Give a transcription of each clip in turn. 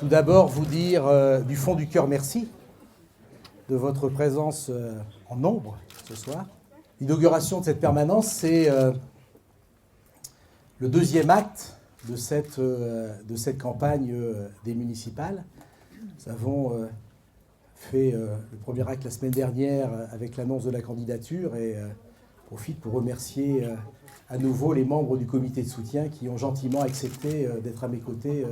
Tout d'abord, vous dire du fond du cœur merci de votre présence en nombre ce soir. L'inauguration de cette permanence, c'est le deuxième acte de cette campagne des municipales. Nous avons fait le premier acte la semaine dernière avec l'annonce de la candidature et profite pour remercier à nouveau les membres du comité de soutien qui ont gentiment accepté d'être à mes côtés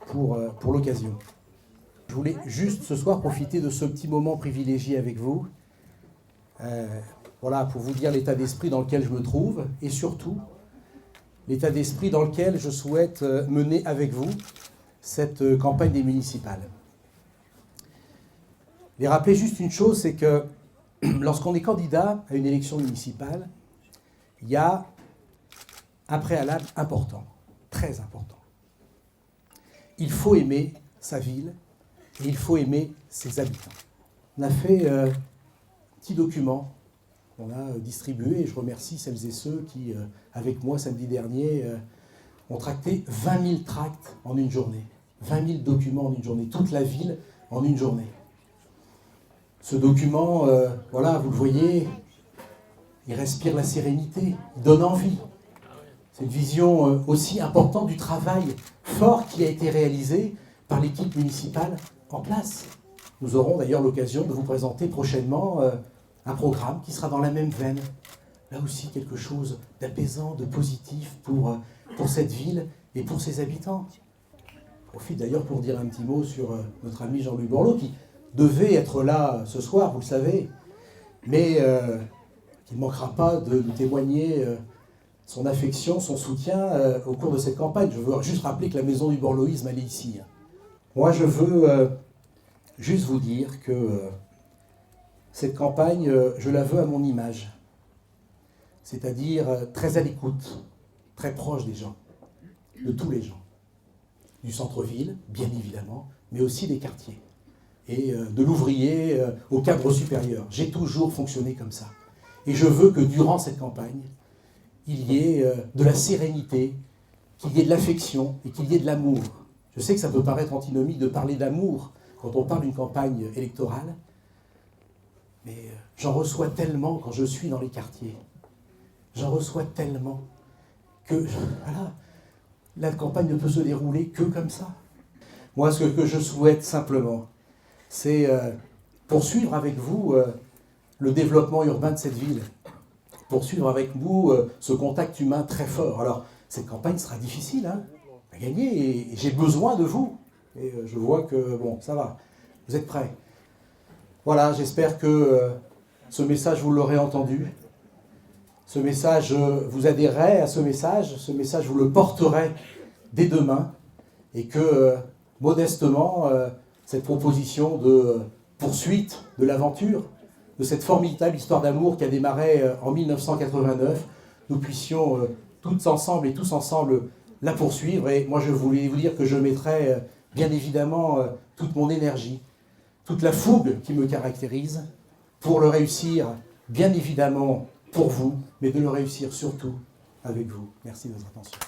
pour l'occasion. Je voulais juste ce soir profiter de ce petit moment privilégié avec vous, voilà, pour vous dire l'état d'esprit dans lequel je me trouve et surtout l'état d'esprit dans lequel je souhaite mener avec vous cette campagne des municipales. Et rappeler juste une chose, c'est que lorsqu'on est candidat à une élection municipale, il y a un préalable important, très important. Il faut aimer sa ville et il faut aimer ses habitants. On a fait un petit document qu'on a distribué et je remercie celles et ceux qui, avec moi samedi dernier, ont tracté 20 000 tracts en une journée, 20 000 documents en une journée, toute la ville en une journée. Ce document, voilà, vous le voyez, il respire la sérénité, il donne envie. C'est une vision aussi importante du travail fort qui a été réalisé par l'équipe municipale en place. Nous aurons d'ailleurs l'occasion de vous présenter prochainement un programme qui sera dans la même veine. Là aussi, quelque chose d'apaisant, de positif pour cette ville et pour ses habitants. Je profite d'ailleurs pour dire un petit mot sur notre ami Jean-Louis Borloo qui devait être là ce soir, vous le savez, mais qui ne manquera pas de nous témoigner son affection, son soutien au cours de cette campagne. Je veux juste rappeler que la maison du borloïsme, elle est ici. Moi, je veux juste vous dire que cette campagne, je la veux à mon image. C'est-à-dire très à l'écoute, très proche des gens, de tous les gens. Du centre-ville, bien évidemment, mais aussi des quartiers. Et de l'ouvrier au cadre supérieur. J'ai toujours fonctionné comme ça. Et je veux que durant cette campagne, il y ait de la sérénité, qu'il y ait de l'affection et qu'il y ait de l'amour. Je sais que ça peut paraître antinomique de parler d'amour quand on parle d'une campagne électorale, mais j'en reçois tellement quand je suis dans les quartiers. J'en reçois tellement que voilà, la campagne ne peut se dérouler que comme ça. Moi, ce que je souhaite simplement, c'est poursuivre avec vous le développement urbain de cette ville, poursuivre avec vous ce contact humain très fort. Alors, cette campagne sera difficile à gagner et j'ai besoin de vous. Et je vois que, bon, ça va, vous êtes prêts. Voilà, j'espère que ce message, vous l'aurez entendu. Ce message, vous adhérez à ce message, vous le porterez dès demain et que, modestement, cette proposition de poursuite de l'aventure, de cette formidable histoire d'amour qui a démarré en 1989, nous puissions toutes ensemble et tous ensemble la poursuivre. Et moi, je voulais vous dire que je mettrai bien évidemment toute mon énergie, toute la fougue qui me caractérise pour le réussir, bien évidemment pour vous, mais de le réussir surtout avec vous. Merci de votre attention.